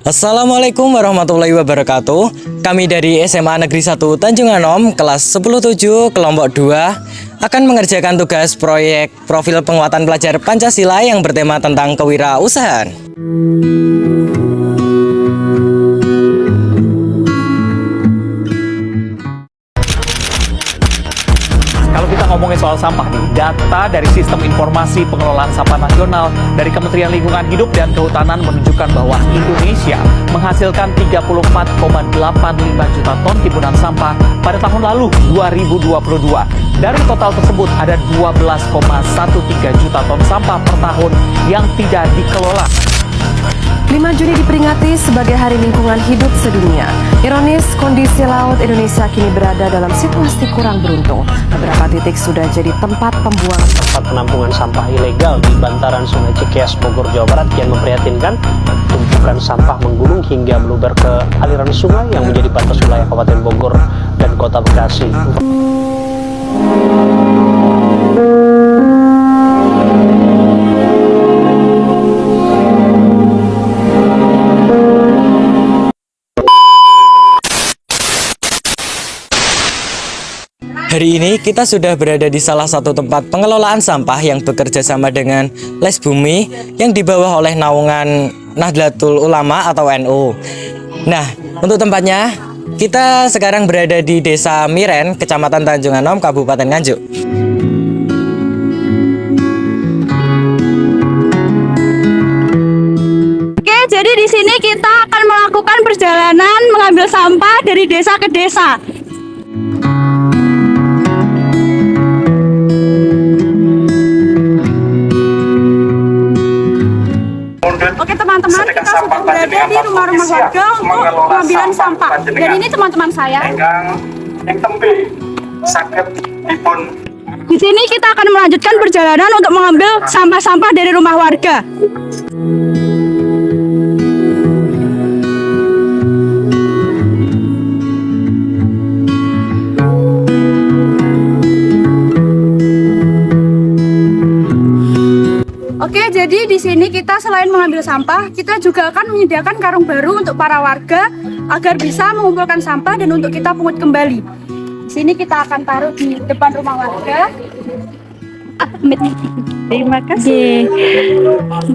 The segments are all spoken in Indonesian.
Assalamualaikum warahmatullahi wabarakatuh. Kami dari SMA Negeri 1 Tanjung Anom kelas 10-7 kelompok 2 akan mengerjakan tugas proyek profil penguatan pelajar Pancasila yang bertema tentang kewirausahaan. Kalau kita ngomongin soal sampah nih, data dari Sistem Informasi Pengelolaan Sampah Nasional dari Kementerian Lingkungan Hidup dan Kehutanan menunjukkan bahwa Indonesia menghasilkan 34,85 juta ton timbunan sampah pada tahun lalu 2022. Dari total tersebut ada 12,13 juta ton sampah per tahun yang tidak dikelola. 5 Juni diperingati sebagai Hari Lingkungan Hidup Sedunia. Ironis, kondisi laut Indonesia kini berada dalam situasi kurang beruntung. Beberapa titik sudah jadi tempat pembuangan. Tempat penampungan sampah ilegal di bantaran Sungai Cikeas, Bogor, Jawa Barat yang memprihatinkan. Tumpukan sampah menggunung hingga meluber ke aliran sungai yang menjadi batas wilayah Kabupaten Bogor dan Kota Bekasi. Hari ini kita sudah berada di salah satu tempat pengelolaan sampah yang bekerja sama dengan Les Bumi yang dibawa oleh naungan Nahdlatul Ulama atau NU. Nah, untuk tempatnya kita sekarang berada di Desa Miren, Kecamatan Tanjung Anom, Kabupaten Nganjuk. Oke, jadi di sini kita akan melakukan perjalanan mengambil sampah dari desa ke desa. Oke teman-teman, kita sudah berada di rumah-rumah warga untuk pengambilan sampah. Dan ini teman-teman saya. Di sini kita akan melanjutkan perjalanan untuk mengambil sampah-sampah dari rumah warga. Oke, jadi di sini kita selain mengambil sampah, kita juga akan menyediakan karung baru untuk para warga agar bisa mengumpulkan sampah dan untuk kita pungut kembali. Di sini kita akan taruh di depan rumah warga. Terima kasih.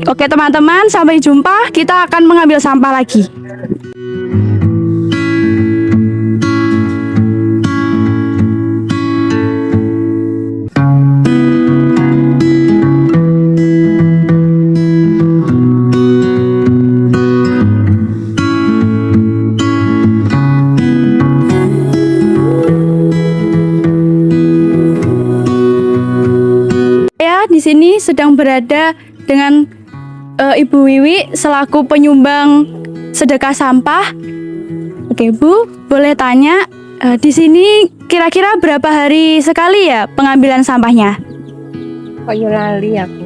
Oke teman-teman, sampai jumpa. Kita akan mengambil sampah lagi. Di sini sedang berada dengan Ibu Wiwi selaku penyumbang sedekah sampah. Oke Bu, boleh tanya di sini kira-kira berapa hari sekali ya pengambilan sampahnya? Kok yo lali aku.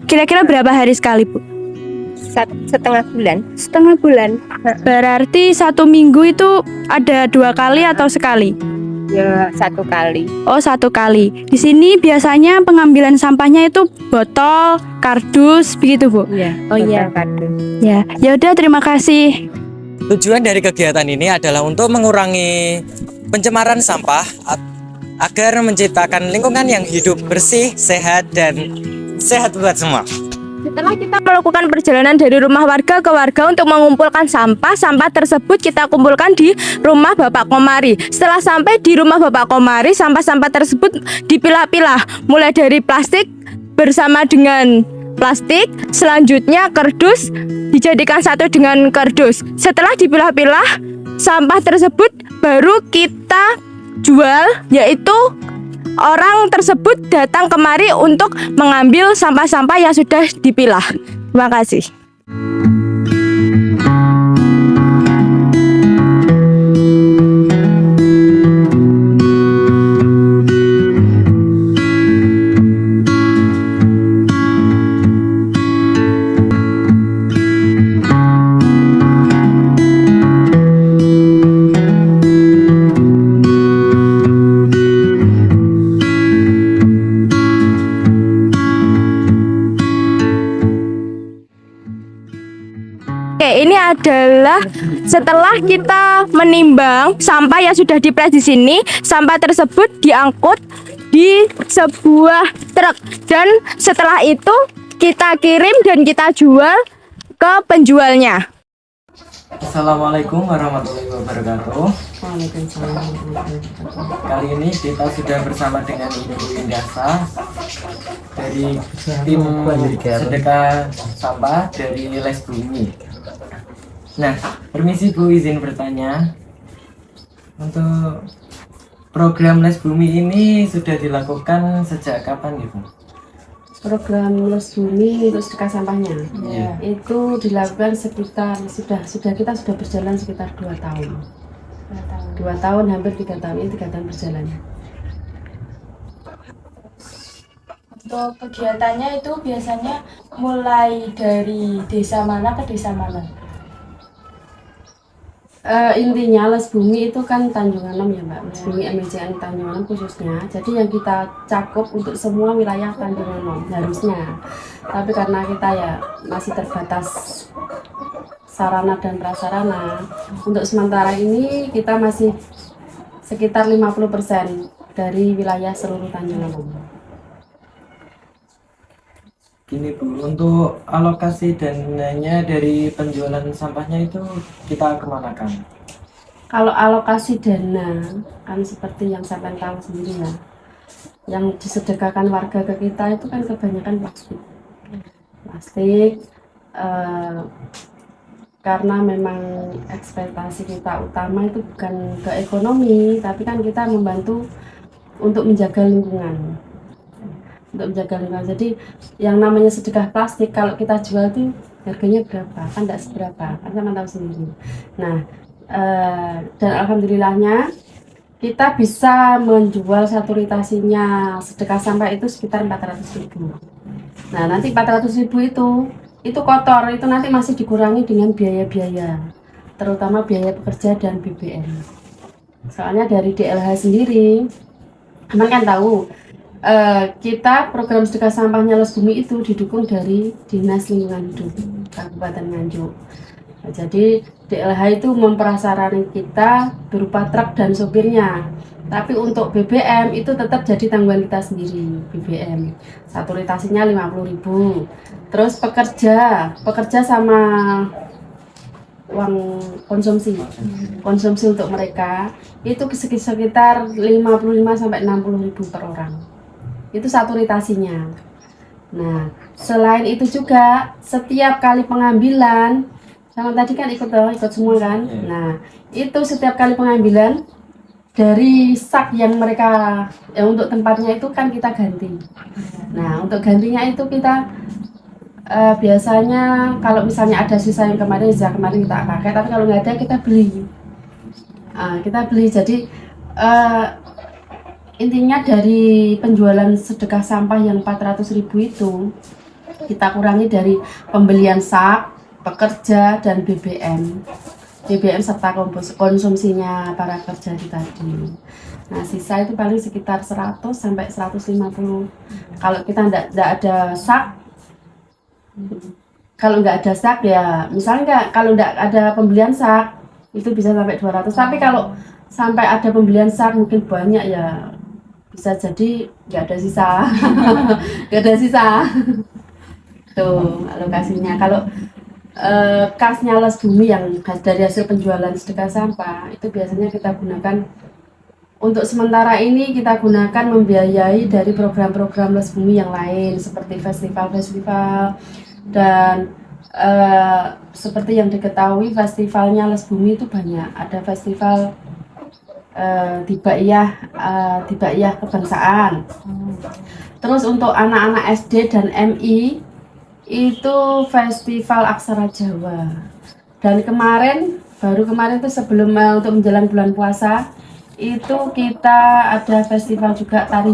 Kira-kira berapa hari sekali Bu? Setengah bulan. Setengah bulan. Berarti 1 minggu itu ada 2 kali atau sekali? Ya 1 kali. Oh 1 kali. Di sini biasanya pengambilan sampahnya itu botol, kardus, begitu Bu? Iya. Oh iya. Kardus. Ya, ya udah terima kasih. Tujuan dari kegiatan ini adalah untuk mengurangi pencemaran sampah agar menciptakan lingkungan yang hidup bersih, sehat, dan sehat buat semua. Setelah kita melakukan perjalanan dari rumah warga ke warga untuk mengumpulkan sampah, sampah tersebut kita kumpulkan di rumah Bapak Komari. Setelah sampai di rumah Bapak Komari, sampah-sampah tersebut dipilah-pilah, mulai dari plastik bersama dengan plastik, selanjutnya kardus dijadikan satu dengan kardus. Setelah dipilah-pilah, sampah tersebut baru kita jual, yaitu orang tersebut datang kemari untuk mengambil sampah-sampah yang sudah dipilah. Terima kasih. setelah kita menimbang sampah yang sudah dipres di sini, sampah tersebut diangkut di sebuah truk dan setelah itu kita kirim dan kita jual ke penjualnya. Assalamualaikum warahmatullahi wabarakatuh. Waalaikumsalam. Kali ini kita sudah bersama dengan Ibu Indasa dari tim sedekah sampah dari Les Bumi. Nah, permisi Bu, izin bertanya. Untuk program Les Bumi ini sudah dilakukan sejak kapan gitu? Program Les Bumi untuk sedekah sampahnya Iya. itu dilakukan sekitar kita sudah berjalan sekitar 2 tahun. 2 tahun, hampir 3 tahun, ini 3 tahun berjalan. Untuk kegiatannya itu biasanya mulai dari desa mana ke desa mana? Intinya Les Bumi itu kan Tanjung Anom ya Mbak, Les Bumi MLCN Tanjung Anom khususnya. Jadi yang kita cakup untuk semua wilayah Tanjung Anom harusnya. Tapi karena kita ya masih terbatas sarana dan prasarana, untuk sementara ini kita masih sekitar 50% dari wilayah seluruh Tanjung Anom. Gini Bu, untuk alokasi dananya dari penjualan sampahnya itu kita kemanakan? Kalau alokasi dana kan seperti yang saya tahu sendiri ya, yang disedekahkan warga ke kita itu kan kebanyakan plastik karena memang ekspektasi kita utama itu bukan ke ekonomi, tapi kan kita membantu untuk menjaga lingkungan. Jadi yang namanya sedekah plastik kalau kita jual itu harganya berapa? Kan tidak seberapa, kan sama tahu sendiri. Nah, dan alhamdulillahnya kita bisa menjual satu ritasinya sedekah sampah itu sekitar 400.000. Nah, nanti 400.000 itu kotor, itu nanti masih dikurangi dengan biaya-biaya, terutama biaya pekerja dan BBM. Soalnya dari DLH sendiri, teman kan tahu, kita program sedekah sampahnya Les Bumi itu didukung dari Dinas Lingkungan Hidup Kabupaten Nganjuk. Nah, jadi DLH itu memprasarani kita berupa truk dan sopirnya. Tapi untuk BBM itu tetap jadi tanggungan kita sendiri. BBM satu ritasinya 50.000. Terus pekerja sama uang konsumsi untuk mereka itu sekitar 55 sampai 60.000 per orang. Itu satu ritasinya. Nah, selain itu juga setiap kali pengambilan, sama tadi kan ikut semua kan. Nah, itu setiap kali pengambilan dari sak yang mereka untuk tempatnya itu kan kita ganti. Nah, untuk gantinya itu kita biasanya kalau misalnya ada sisa yang kemarin kita pakai, tapi kalau nggak ada kita beli. Jadi intinya dari penjualan sedekah sampah yang 400.000 itu kita kurangi dari pembelian sak, pekerja, dan BBM serta konsumsinya para kerja di tadi. Nah, sisa itu paling sekitar 100 sampai 150. Kalau kita nggak ada sak, ya misalnya kalau nggak ada pembelian sak itu bisa sampai 200. Tapi kalau sampai ada pembelian sak mungkin banyak ya, bisa jadi nggak ada sisa. Tuh alokasinya. Kalau kasnya Les Bumi yang dari hasil penjualan sedekah sampah itu biasanya kita gunakan untuk sementara ini, kita gunakan membiayai dari program-program Les Bumi yang lain seperti festival dan seperti yang diketahui festivalnya Les Bumi itu banyak. Ada festival Tibaiyah kebangsaan. Terus untuk anak-anak SD dan MI itu festival aksara Jawa. Dan baru kemarin itu sebelum untuk menjelang bulan puasa itu kita ada festival juga tari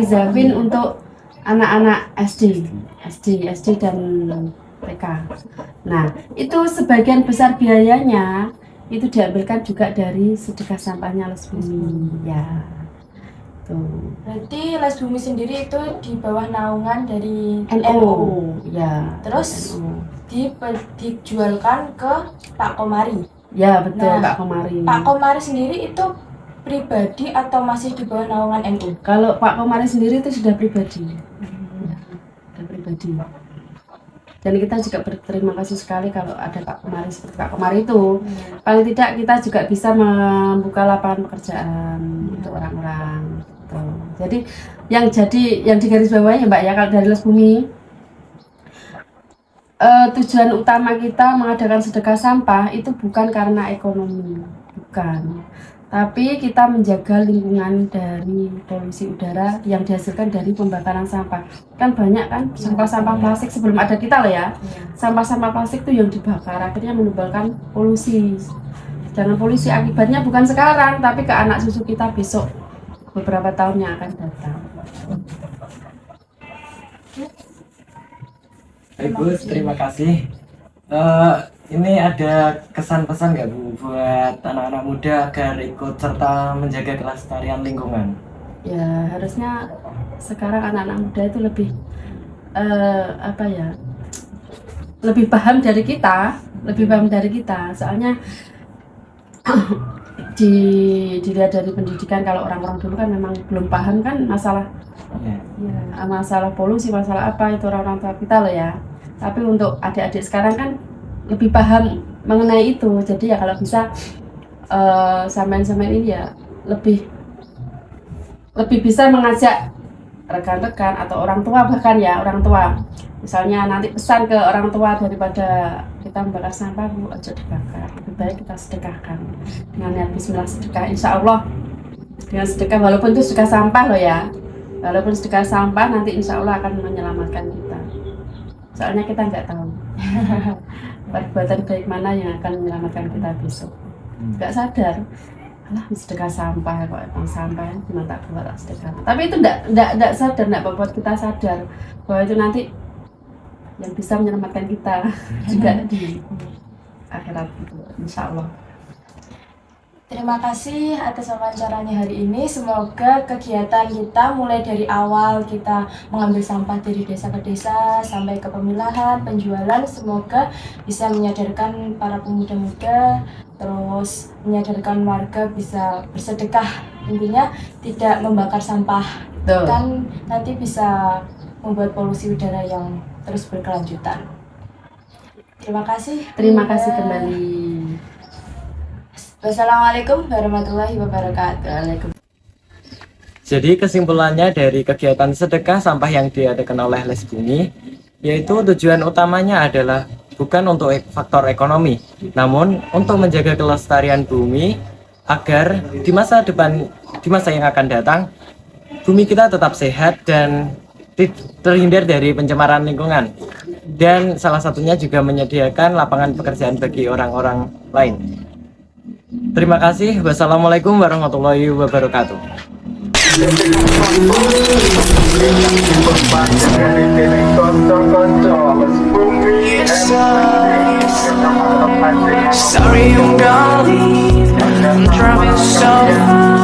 Zabin untuk anak-anak SD dan TK. Nah, itu sebagian besar biayanya itu diambilkan juga dari sedekah sampahnya Les Bumi ya. Tuh. Berarti Les Bumi sendiri itu di bawah naungan dari NU. Ya. Terus NU. dijualkan ke Pak Komari. Ya betul Nah, Pak Komari. Pak Komari sendiri itu pribadi atau masih di bawah naungan NU? Kalau Pak Komari sendiri itu sudah pribadi. Ya, sudah pribadi. Dan kita juga berterima kasih sekali kalau ada Pak Komari seperti Pak Komari itu. Paling tidak kita juga bisa membuka lapangan pekerjaan untuk orang-orang. Gitu. Jadi yang digarisbawahi ya Mbak ya, kalau dari Les Bumi, tujuan utama kita mengadakan sedekah sampah itu bukan karena ekonomi, bukan. Tapi kita menjaga lingkungan dari polusi udara yang dihasilkan dari pembakaran sampah. Kan banyak kan sampah-sampah plastik sebelum ada kita loh ya. Sampah-sampah plastik itu yang dibakar akhirnya menimbulkan polusi. Jangan polusi akibatnya bukan sekarang tapi ke anak cucu kita besok beberapa tahun yang akan datang. Ibu, terima kasih. Ini ada kesan-pesan nggak Bu buat anak-anak muda agar ikut serta menjaga kelestarian lingkungan? Ya harusnya sekarang anak-anak muda itu lebih lebih paham dari kita, soalnya dilihat dari pendidikan. Kalau orang-orang dulu kan memang belum paham kan masalah masalah polusi, masalah apa itu orang-orang tua kita loh ya. Tapi untuk adik-adik sekarang kan lebih paham mengenai itu. Jadi ya kalau bisa sampean-sampean ini ya lebih bisa mengajak rekan-rekan atau orang tua, bahkan ya orang tua. Misalnya nanti pesan ke orang tua, daripada kita membakar sampah, Bu, ojo dibakar. Lebih baik kita sedekahkan. Dengan niat bismillah sedekah, insya Allah dengan sedekah, walaupun itu sedekah sampah loh ya. Walaupun sedekah sampah nanti insya Allah akan menyelamatkan kita. Soalnya kita nggak tahu perbuatan baik mana yang akan menyelamatkan kita besok. Nggak sadar, alah sedekah sampah kok, emang sampah cuma tak buat tak sedekah. Tapi itu nggak sadar, nggak membuat kita sadar bahwa itu nanti yang bisa menyelamatkan kita juga di akhirat itu, insya Allah. Terima kasih atas wawancaranya hari ini. Semoga kegiatan kita mulai dari awal kita mengambil sampah dari desa ke desa sampai ke pemilahan, penjualan, semoga bisa menyadarkan para pemuda-muda, terus menyadarkan warga bisa bersedekah. Intinya tidak membakar sampah. Betul. Kan nanti bisa membuat polusi udara yang terus berkelanjutan. Terima kasih. Terima kasih kembali. Wassalamualaikum warahmatullahi wabarakatuh. Jadi kesimpulannya dari kegiatan sedekah sampah yang diadakan oleh Les Bumi, yaitu tujuan utamanya adalah bukan untuk faktor ekonomi, namun untuk menjaga kelestarian bumi agar di masa depan, di masa yang akan datang, bumi kita tetap sehat dan terhindar dari pencemaran lingkungan. Dan salah satunya juga menyediakan lapangan pekerjaan bagi orang-orang lain. Terima kasih. Wassalamualaikum warahmatullahi wabarakatuh. Sorry, I'm gonna leave. I'm driving so far.